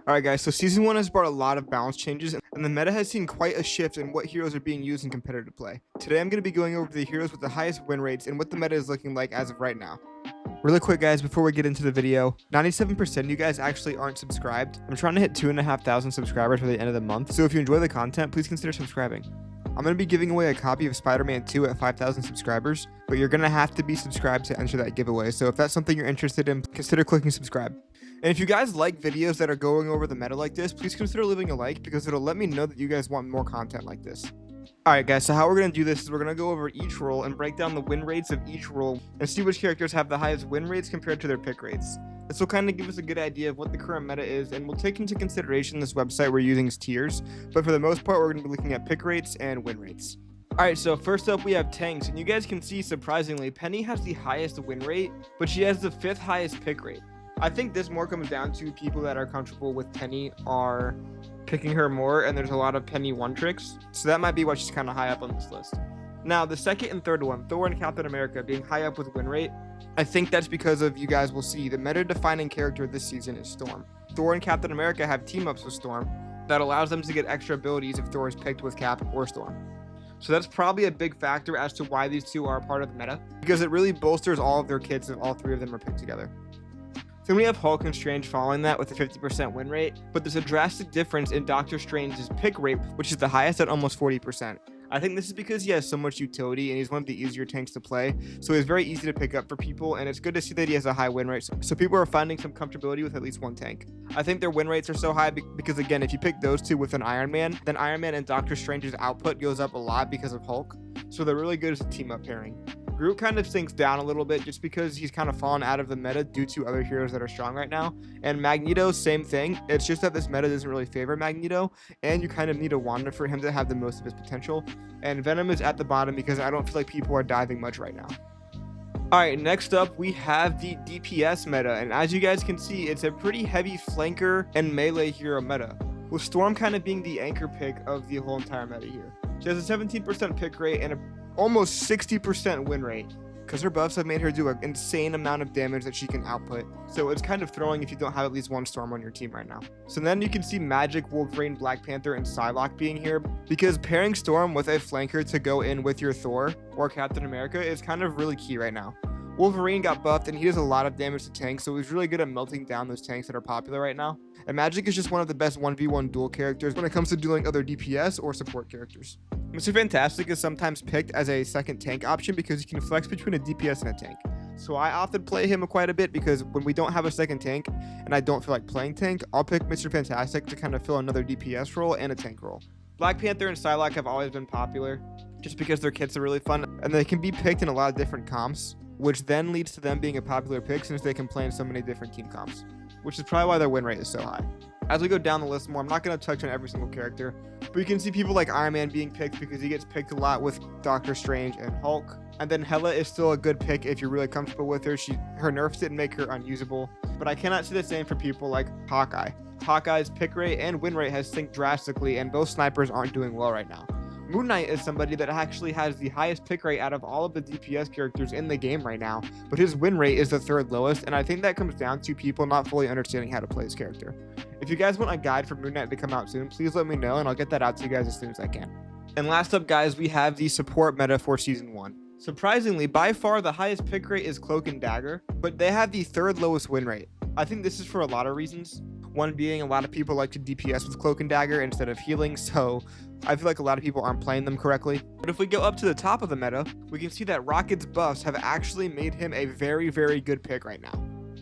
Alright guys, so Season 1 has brought a lot of balance changes, and the meta has seen quite a shift in what heroes are being used in competitive play. Today I'm going to be going over the heroes with the highest win rates and what the meta is looking like as of right now. Really quick guys, before we get into the video, 97% of you guys actually aren't subscribed. I'm trying to hit 2,500 subscribers by the end of the month, so if you enjoy the content, please consider subscribing. I'm going to be giving away a copy of Spider-Man 2 at 5,000 subscribers, but you're going to have to be subscribed to enter that giveaway, so if that's something you're interested in, consider clicking subscribe. And if you guys like videos that are going over the meta like this, please consider leaving a like because it'll let me know that you guys want more content like this. Alright guys, so how we're going to do this is we're going to go over each role and break down the win rates of each role and see which characters have the highest win rates compared to their pick rates. This will kind of give us a good idea of what the current meta is, and we'll take into consideration this website we're using as tiers, but for the most part we're going to be looking at pick rates and win rates. Alright, so first up we have tanks, and you guys can see surprisingly Penny has the highest win rate, but she has the 5th highest pick rate. I think this more comes down to people that are comfortable with Penny are picking her more, and there's a lot of Penny one tricks, so that might be why she's kind of high up on this list. Now, the second and third one, Thor and Captain America being high up with win rate, I think that's because of, you guys will see, the meta-defining character this season is Storm. Thor and Captain America have team-ups with Storm that allows them to get extra abilities if Thor is picked with Cap or Storm. So that's probably a big factor as to why these two are a part of the meta, because it really bolsters all of their kits if all three of them are picked together. Then we have Hulk and Strange following that with a 50% win rate, but there's a drastic difference in Doctor Strange's pick rate, which is the highest at almost 40%. I think this is because he has so much utility and he's one of the easier tanks to play, so he's very easy to pick up for people, and it's good to see that he has a high win rate, so people are finding some comfortability with at least one tank. I think their win rates are so high because, again, if you pick those two with an Iron Man, then Iron Man and Doctor Strange's output goes up a lot because of Hulk, so they're really good as a team-up pairing. Groot kind of sinks down a little bit just because he's kind of fallen out of the meta due to other heroes that are strong right now. And Magneto, same thing. It's just that this meta doesn't really favor Magneto, and you kind of need a Wanda for him to have the most of his potential. And Venom is at the bottom because I don't feel like people are diving much right now. Alright, next up we have the DPS meta, and as you guys can see, it's a pretty heavy flanker and melee hero meta, with Storm kind of being the anchor pick of the whole entire meta here. She has a 17% pick rate and a almost 60% win rate, because her buffs have made her do an insane amount of damage that she can output, so it's kind of throwing if you don't have at least one Storm on your team right now. So then you can see Magic, Wolverine, Black Panther, and Psylocke being here, because pairing Storm with a flanker to go in with your Thor or Captain America is kind of really key right now. Wolverine got buffed and he does a lot of damage to tanks, so he's really good at melting down those tanks that are popular right now. And Magic is just one of the best 1v1 duel characters when it comes to dueling other DPS or support characters. Mr. Fantastic is sometimes picked as a second tank option because he can flex between a DPS and a tank. So I often play him quite a bit because when we don't have a second tank and I don't feel like playing tank, I'll pick Mr. Fantastic to kind of fill another DPS role and a tank role. Black Panther and Psylocke have always been popular just because their kits are really fun and they can be picked in a lot of different comps, which then leads to them being a popular pick since they can play in so many different team comps, which is probably why their win rate is so high. As we go down the list more, I'm not going to touch on every single character, but you can see people like Iron Man being picked because he gets picked a lot with Doctor Strange and Hulk. And then Hela is still a good pick if you're really comfortable with her. Her nerfs didn't make her unusable, but I cannot say the same for people like Hawkeye. Hawkeye's pick rate and win rate has synced drastically, and both snipers aren't doing well right now. Moon Knight is somebody that actually has the highest pick rate out of all of the DPS characters in the game right now, but his win rate is the 3rd lowest, and I think that comes down to people not fully understanding how to play his character. If you guys want a guide for Moon Knight to come out soon, please let me know and I'll get that out to you guys as soon as I can. And last up guys, we have the support meta for Season 1. Surprisingly, by far the highest pick rate is Cloak and Dagger, but they have the 3rd lowest win rate. I think this is for a lot of reasons. One being a lot of people like to DPS with Cloak and Dagger instead of healing, so I feel like a lot of people aren't playing them correctly. But if we go up to the top of the meta, we can see that Rocket's buffs have actually made him a very, very good pick right now.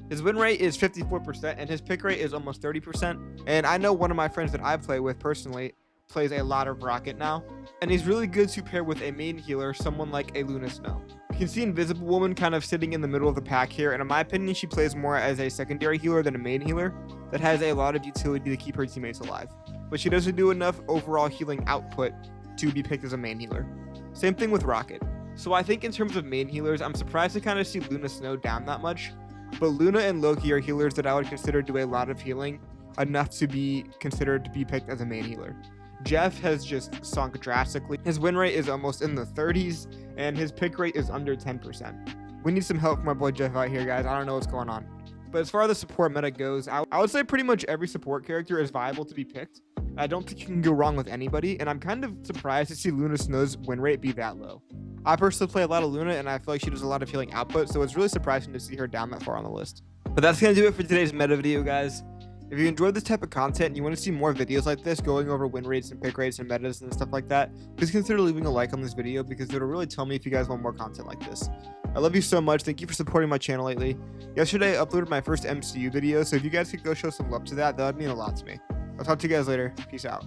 His win rate is 54% and his pick rate is almost 30%. And I know one of my friends that I play with personally plays a lot of Rocket now, and he's really good to pair with a main healer, someone like a Luna Snow. You can see Invisible Woman kind of sitting in the middle of the pack here, and in my opinion she plays more as a secondary healer than a main healer that has a lot of utility to keep her teammates alive, but she doesn't do enough overall healing output to be picked as a main healer. Same thing with Rocket. So I think in terms of main healers, I'm surprised to kind of see Luna Snow down that much, but Luna and Loki are healers that I would consider do a lot of healing, enough to be considered to be picked as a main healer. Jeff has just sunk drastically. His win rate is almost in the 30s, and his pick rate is under 10%. We need some help from my boy Jeff out here, guys. I don't know what's going on. But as far as the support meta goes, I would say pretty much every support character is viable to be picked. I don't think you can go wrong with anybody, and I'm kind of surprised to see Luna Snow's win rate be that low. I personally play a lot of Luna, and I feel like she does a lot of healing output, so it's really surprising to see her down that far on the list. But that's going to do it for today's meta video, guys. If you enjoyed this type of content and you want to see more videos like this going over win rates and pick rates and metas and stuff like that, please consider leaving a like on this video because it'll really tell me if you guys want more content like this. I love you so much. Thank you for supporting my channel lately. Yesterday I uploaded my first MCU video, so if you guys could go show some love to that, that would mean a lot to me. I'll talk to you guys later. Peace out.